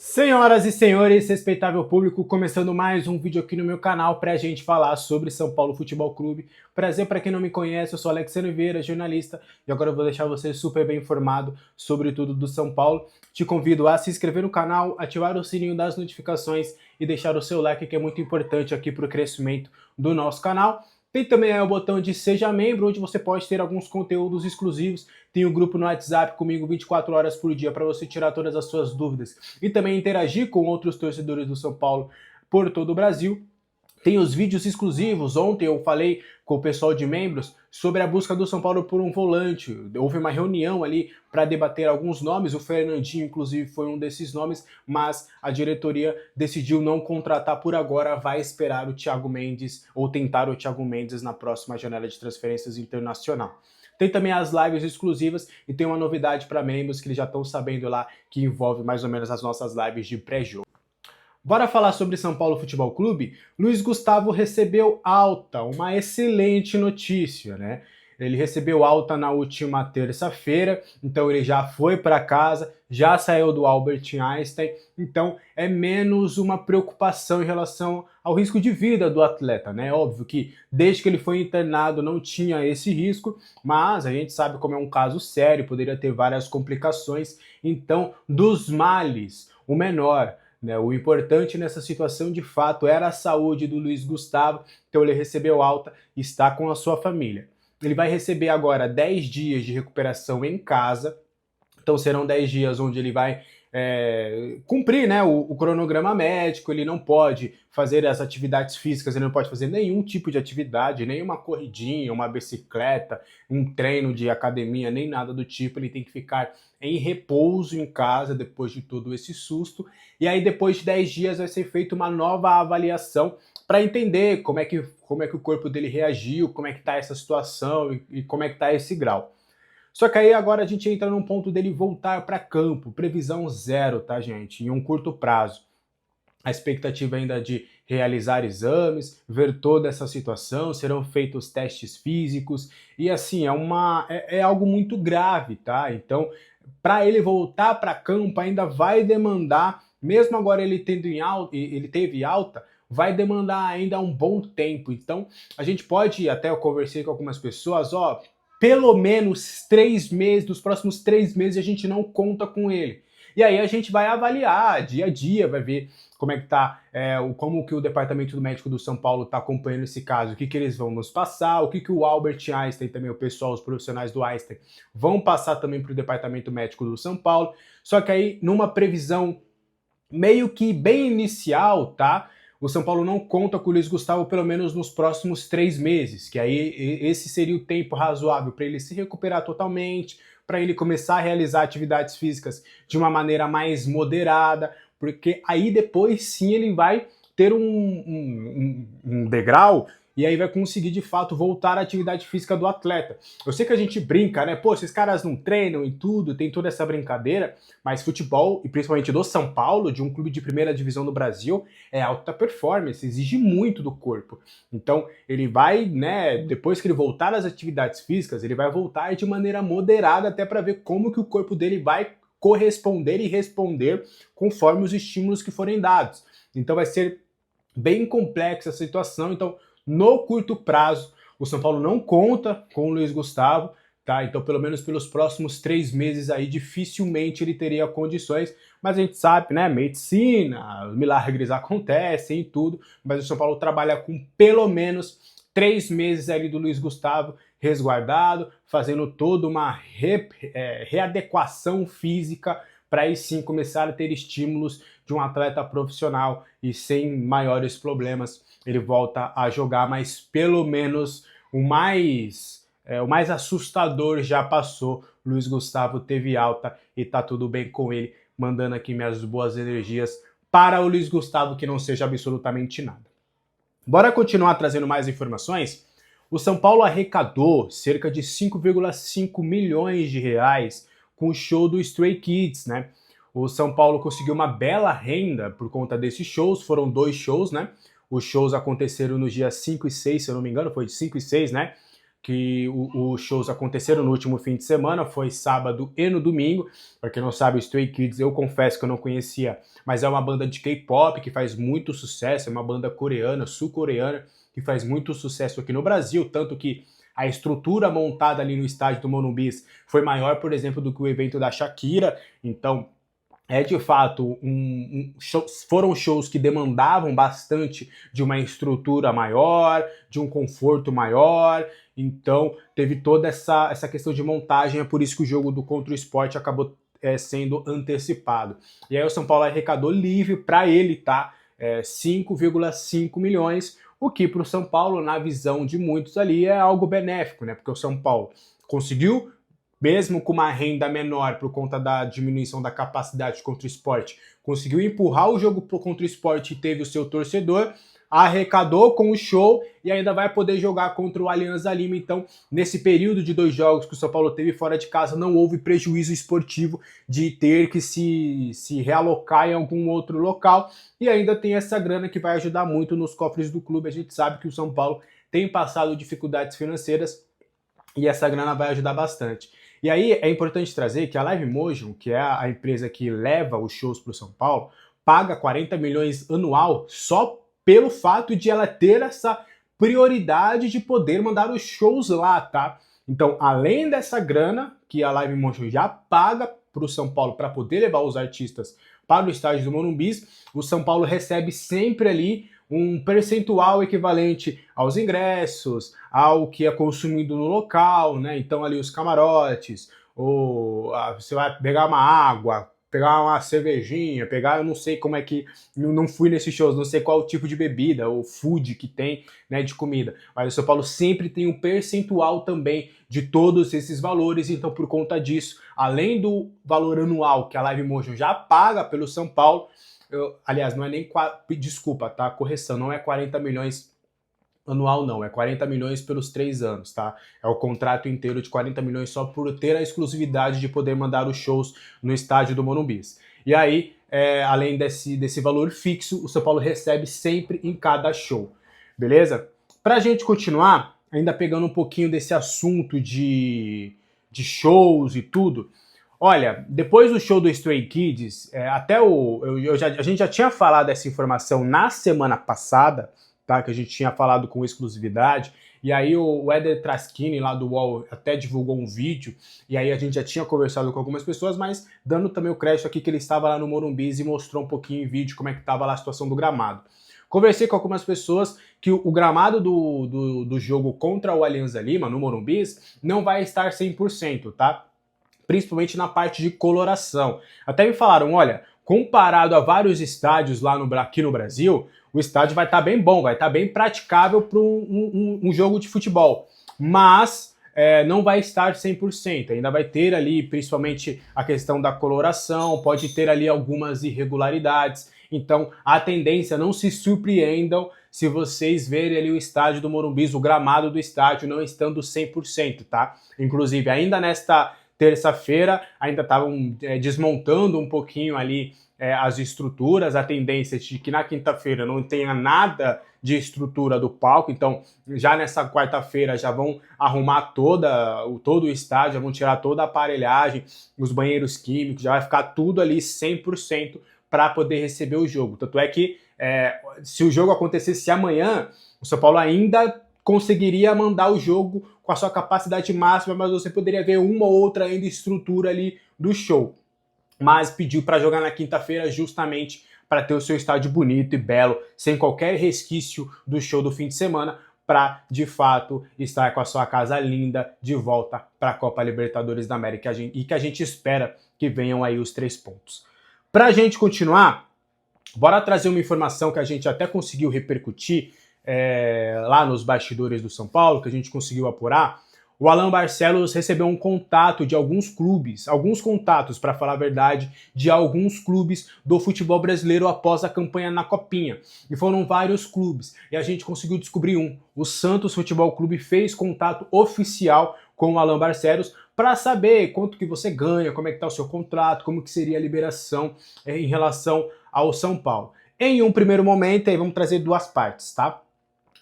Senhoras e senhores, respeitável público, começando mais um vídeo aqui no meu canal pra gente falar sobre São Paulo Futebol Clube. Prazer para quem não me conhece, eu sou Alexandre Vieira, jornalista, e agora eu vou deixar você super bem informado sobre tudo do São Paulo. Te convido a se inscrever no canal, ativar o sininho das notificações e deixar o seu like, que é muito importante aqui para o crescimento do nosso canal. Tem também o botão de Seja Membro, onde você pode ter alguns conteúdos exclusivos. Tem um grupo no WhatsApp comigo 24 horas por dia para você tirar todas as suas dúvidas e também interagir com outros torcedores do São Paulo por todo o Brasil. Tem os vídeos exclusivos. Ontem eu falei com o pessoal de membros sobre a busca do São Paulo por um volante. Houve uma reunião ali para debater alguns nomes, o Fernandinho inclusive foi um desses nomes, mas a diretoria decidiu não contratar por agora, vai esperar o Thiago Mendes ou tentar o Thiago Mendes na próxima janela de transferências internacional. Tem também as lives exclusivas e tem uma novidade para membros que eles já estão sabendo lá, que envolve mais ou menos as nossas lives de pré-jogo. Bora falar sobre São Paulo Futebol Clube? Luiz Gustavo recebeu alta, uma excelente notícia, né? Ele recebeu alta na última terça-feira, então ele já foi para casa, já saiu do Albert Einstein, então é menos uma preocupação em relação ao risco de vida do atleta, né? Óbvio que desde que ele foi internado não tinha esse risco, mas a gente sabe como é um caso sério, poderia ter várias complicações, então dos males, o menor. O importante nessa situação, de fato, era a saúde do Luiz Gustavo, então ele recebeu alta e está com a sua família. Ele vai receber agora 10 dias de recuperação em casa, então serão 10 dias onde ele vai cumprir, né, o cronograma médico. Ele não pode fazer as atividades físicas, ele não pode fazer nenhum tipo de atividade, nem uma corridinha, uma bicicleta, um treino de academia, nem nada do tipo. Ele tem que ficar em repouso em casa depois de todo esse susto, e aí depois de 10 dias vai ser feita uma nova avaliação para entender como é que o corpo dele reagiu, como é que está essa situação e como é que está esse grau. Só que aí agora a gente entra num ponto dele voltar para campo, previsão zero, tá, gente? Em um curto prazo. A expectativa ainda de realizar exames, ver toda essa situação, serão feitos testes físicos, e assim, é algo muito grave, tá? Então, para ele voltar para campo ainda vai demandar, mesmo agora ele teve alta, vai demandar ainda um bom tempo. Então, a gente pode, até eu conversei com algumas pessoas, pelo menos 3 meses, dos próximos 3 meses a gente não conta com ele. E aí a gente vai avaliar dia a dia, vai ver como é que tá, como que o departamento médico do São Paulo está acompanhando esse caso, o que eles vão nos passar, o que o Albert Einstein, também o pessoal, os profissionais do Einstein, vão passar também para o departamento médico do São Paulo. Só que aí, numa previsão meio que bem inicial, tá? O São Paulo não conta com o Luiz Gustavo pelo menos nos próximos 3 meses, que aí esse seria o tempo razoável para ele se recuperar totalmente, para ele começar a realizar atividades físicas de uma maneira mais moderada, porque aí depois sim ele vai ter um degrau e aí vai conseguir de fato voltar à atividade física do atleta. Eu sei que a gente brinca, né? Pô, esses caras não treinam e tudo, tem toda essa brincadeira, mas futebol, e principalmente do São Paulo, de um clube de primeira divisão do Brasil, é alta performance, exige muito do corpo. Então ele vai, né, depois que ele voltar às atividades físicas, ele vai voltar de maneira moderada até para ver como que o corpo dele vai corresponder e responder conforme os estímulos que forem dados. Então vai ser bem complexa a situação. Então, no curto prazo, o São Paulo não conta com o Luiz Gustavo, tá? Então, pelo menos pelos próximos 3 meses aí, dificilmente ele teria condições, mas a gente sabe, né, medicina, milagres acontecem e tudo, mas o São Paulo trabalha com pelo menos 3 meses ali do Luiz Gustavo resguardado, fazendo toda uma readequação física para aí sim começar a ter estímulos de um atleta profissional e sem maiores problemas ele volta a jogar, mas pelo menos o mais assustador já passou. Luiz Gustavo teve alta e tá tudo bem com ele, mandando aqui minhas boas energias para o Luiz Gustavo, que não seja absolutamente nada. Bora continuar trazendo mais informações? O São Paulo arrecadou cerca de 5,5 milhões de reais com o show do Stray Kids, né? O São Paulo conseguiu uma bela renda por conta desses shows, foram 2 shows, né? Os shows aconteceram nos dias 5 e 6, se eu não me engano, foi 5 e 6, né? que os shows aconteceram no último fim de semana, foi sábado e no domingo. Para quem não sabe, o Stray Kids eu confesso que eu não conhecia, mas é uma banda de K-pop que faz muito sucesso, é uma banda coreana, sul-coreana, que faz muito sucesso aqui no Brasil, tanto que a estrutura montada ali no estádio do Morumbi foi maior, por exemplo, do que o evento da Shakira. Então, é de fato foram shows que demandavam bastante de uma estrutura maior, de um conforto maior. Então, teve toda essa questão de montagem. É por isso que o jogo do Contra o Sport acabou sendo antecipado. E aí o São Paulo arrecadou livre para ele, tá? 5,5 milhões, o que para o São Paulo, na visão de muitos ali, é algo benéfico, né? Porque o São Paulo conseguiu, mesmo com uma renda menor por conta da diminuição da capacidade contra o esporte, conseguiu empurrar o jogo contra o esporte e teve o seu torcedor, arrecadou com o show e ainda vai poder jogar contra o Alianza Lima. Então, nesse período de 2 jogos que o São Paulo teve fora de casa, não houve prejuízo esportivo de ter que se realocar em algum outro local, e ainda tem essa grana que vai ajudar muito nos cofres do clube. A gente sabe que o São Paulo tem passado dificuldades financeiras e essa grana vai ajudar bastante. E aí é importante trazer que a Live Motion, que é a empresa que leva os shows para o São Paulo, paga 40 milhões anual só pelo fato de ela ter essa prioridade de poder mandar os shows lá, tá? Então, além dessa grana que a Live Motion já paga para o São Paulo para poder levar os artistas para o estádio do Morumbi, o São Paulo recebe sempre ali um percentual equivalente aos ingressos, ao que é consumido no local, né? Então ali os camarotes, você vai pegar uma água, pegar uma cervejinha, eu não sei como é que, não fui nesses shows, não sei qual o tipo de bebida ou food que tem, né, de comida, mas o São Paulo sempre tem um percentual também de todos esses valores. Então por conta disso, além do valor anual que a Live Motion já paga pelo São Paulo, aliás, não é nem, desculpa, tá, correção, não é 40 milhões anual não, é 40 milhões pelos 3 anos, tá? É o contrato inteiro de 40 milhões só por ter a exclusividade de poder mandar os shows no estádio do Morumbi. E aí, além desse valor fixo, o São Paulo recebe sempre em cada show, beleza? Pra gente continuar, ainda pegando um pouquinho desse assunto de shows e tudo, olha, depois do show do Stray Kids, a gente já tinha falado essa informação na semana passada, tá? Que a gente tinha falado com exclusividade, e aí o Éder Traschini lá do UOL até divulgou um vídeo, e aí a gente já tinha conversado com algumas pessoas, mas dando também o crédito aqui que ele estava lá no Morumbi e mostrou um pouquinho em vídeo como é que estava lá a situação do gramado. Conversei com algumas pessoas que o gramado do jogo contra o Alianza Lima, no Morumbi, não vai estar 100%, tá? Principalmente na parte de coloração. Até me falaram, olha, comparado a vários estádios lá aqui no Brasil, o estádio vai estar bem bom, vai estar bem praticável para um jogo de futebol, mas não vai estar 100%, ainda vai ter ali principalmente a questão da coloração, pode ter ali algumas irregularidades. Então a tendência, não se surpreendam se vocês verem ali o estádio do Morumbi, o gramado do estádio não estando 100%, tá? Inclusive ainda nesta terça-feira ainda estavam desmontando um pouquinho ali as estruturas, a tendência de que na quinta-feira não tenha nada de estrutura do palco, então já nessa quarta-feira já vão arrumar todo o estádio, já vão tirar toda a aparelhagem, os banheiros químicos, já vai ficar tudo ali 100% para poder receber o jogo. Tanto é que se o jogo acontecesse amanhã, o São Paulo ainda conseguiria mandar o jogo com a sua capacidade máxima, mas você poderia ver uma ou outra ainda estrutura ali do show. Mas pediu para jogar na quinta-feira justamente para ter o seu estádio bonito e belo, sem qualquer resquício do show do fim de semana, para de fato estar com a sua casa linda de volta para a Copa Libertadores da América e que a gente espera que venham aí os 3 pontos. Para a gente continuar, bora trazer uma informação que a gente até conseguiu repercutir lá nos bastidores do São Paulo, que a gente conseguiu apurar. O Alan Barcelos recebeu um contato de alguns clubes, alguns contatos, para falar a verdade, de alguns clubes do futebol brasileiro após a campanha na Copinha. E foram vários clubes. E a gente conseguiu descobrir um. O Santos Futebol Clube fez contato oficial com o Alan Barcelos para saber quanto que você ganha, como é que está o seu contrato, como que seria a liberação em relação ao São Paulo. Em um primeiro momento, aí vamos trazer 2 partes, tá?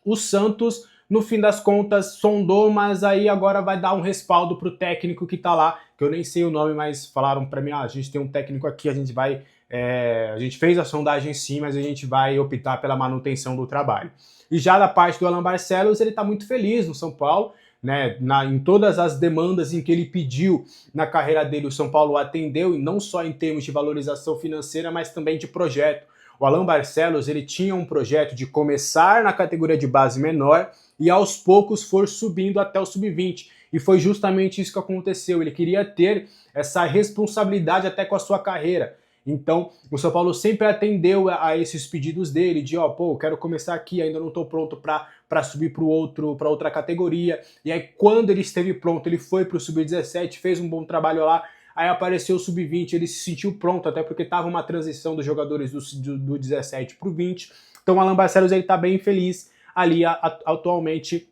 O Santos no fim das contas sondou, mas aí agora vai dar um respaldo pro técnico que tá lá, que eu nem sei o nome, mas falaram pra mim, a gente tem um técnico aqui, a gente fez a sondagem sim, mas a gente vai optar pela manutenção do trabalho. E já da parte do Alan Barcelos, ele tá muito feliz no São Paulo, né, em todas as demandas em que ele pediu na carreira dele, o São Paulo atendeu, e não só em termos de valorização financeira, mas também de projeto. O Alan Barcelos, ele tinha um projeto de começar na categoria de base menor e aos poucos for subindo até o sub-20. E foi justamente isso que aconteceu. Ele queria ter essa responsabilidade até com a sua carreira. Então, o São Paulo sempre atendeu a esses pedidos dele, de eu quero começar aqui, ainda não estou pronto para subir para outra categoria. E aí, quando ele esteve pronto, ele foi para o sub-17, fez um bom trabalho lá. Aí apareceu o sub-20, ele se sentiu pronto, até porque estava uma transição dos jogadores do 17 para o 20. Então o Alan Barcelos está bem feliz ali atualmente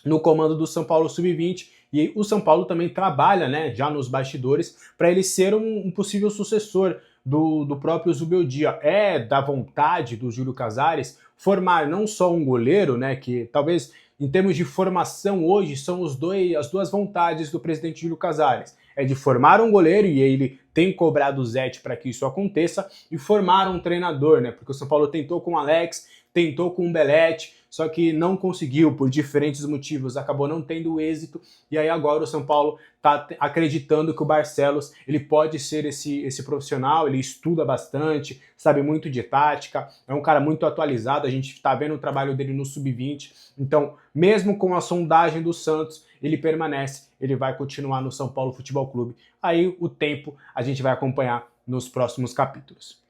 no comando do São Paulo sub-20. E o São Paulo também trabalha, né, já nos bastidores, para ele ser um possível sucessor do próprio Zubeldia. É da vontade do Júlio Casares formar não só um goleiro, né, que talvez em termos de formação hoje são as duas vontades do presidente Júlio Casares. É de formar um goleiro, e ele tem cobrado o Zete para que isso aconteça, e formar um treinador, né? Porque o São Paulo tentou com o Alex, tentou com o Belletti, só que não conseguiu, por diferentes motivos, acabou não tendo êxito, e aí agora o São Paulo está acreditando que o Barcelos ele pode ser esse profissional, ele estuda bastante, sabe muito de tática, é um cara muito atualizado, a gente está vendo o trabalho dele no Sub-20, então mesmo com a sondagem do Santos, ele permanece, ele vai continuar no São Paulo Futebol Clube, aí o tempo a gente vai acompanhar nos próximos capítulos.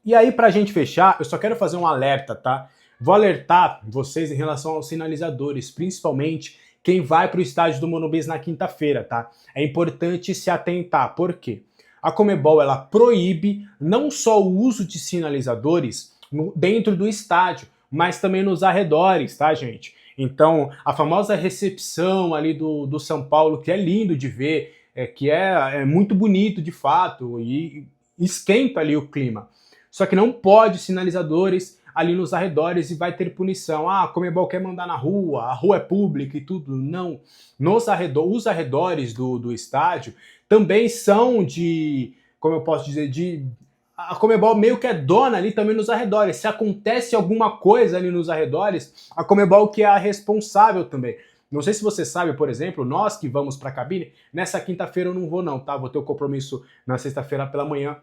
E aí, pra gente fechar, eu só quero fazer um alerta, tá? Vou alertar vocês em relação aos sinalizadores, principalmente quem vai para o estádio do Morumbi na quinta-feira, tá? É importante se atentar, por quê? A Conmebol, ela proíbe não só o uso de sinalizadores dentro do estádio, mas também nos arredores, tá, gente? Então, a famosa recepção ali do São Paulo, que é lindo de ver, que é muito bonito de fato, e esquenta ali o clima. Só que não pode sinalizadores ali nos arredores e vai ter punição. A Conmebol quer mandar na rua, a rua é pública e tudo. Não. Os arredores do estádio também são como eu posso dizer, a Conmebol meio que é dona ali também nos arredores. Se acontece alguma coisa ali nos arredores, a Conmebol que é a responsável também. Não sei se você sabe, por exemplo, nós que vamos para a cabine, nessa quinta-feira eu não vou não, tá? Vou ter um compromisso na sexta-feira pela manhã.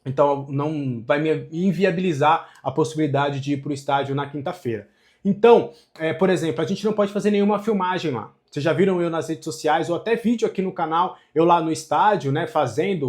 Então não vai me inviabilizar a possibilidade de ir para o estádio na quinta-feira. Então, por exemplo, a gente não pode fazer nenhuma filmagem lá. Vocês já viram eu nas redes sociais, ou até vídeo aqui no canal, eu lá no estádio, né,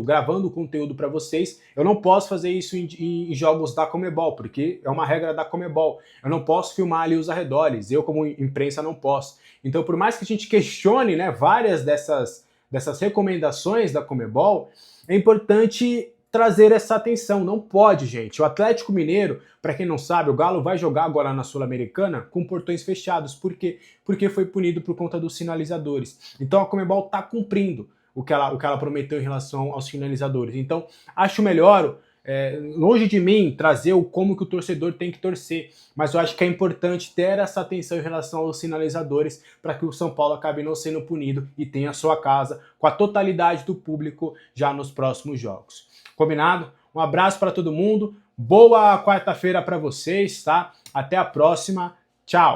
gravando conteúdo para vocês. Eu não posso fazer isso em jogos da Conmebol, porque é uma regra da Conmebol. Eu não posso filmar ali os arredores, eu como imprensa não posso. Então, por mais que a gente questione, né, várias dessas recomendações da Conmebol, é importante trazer essa atenção. Não pode, gente. O Atlético Mineiro, para quem não sabe, o Galo vai jogar agora na Sul-Americana com portões fechados. Por quê? Porque foi punido por conta dos sinalizadores. Então a Conmebol está cumprindo o que ela prometeu em relação aos sinalizadores. Então acho melhor, longe de mim, trazer como que o torcedor tem que torcer, mas eu acho que é importante ter essa atenção em relação aos sinalizadores para que o São Paulo acabe não sendo punido e tenha a sua casa com a totalidade do público já nos próximos jogos. Combinado? Um abraço para todo mundo, boa quarta-feira para vocês, tá? Até a próxima, tchau!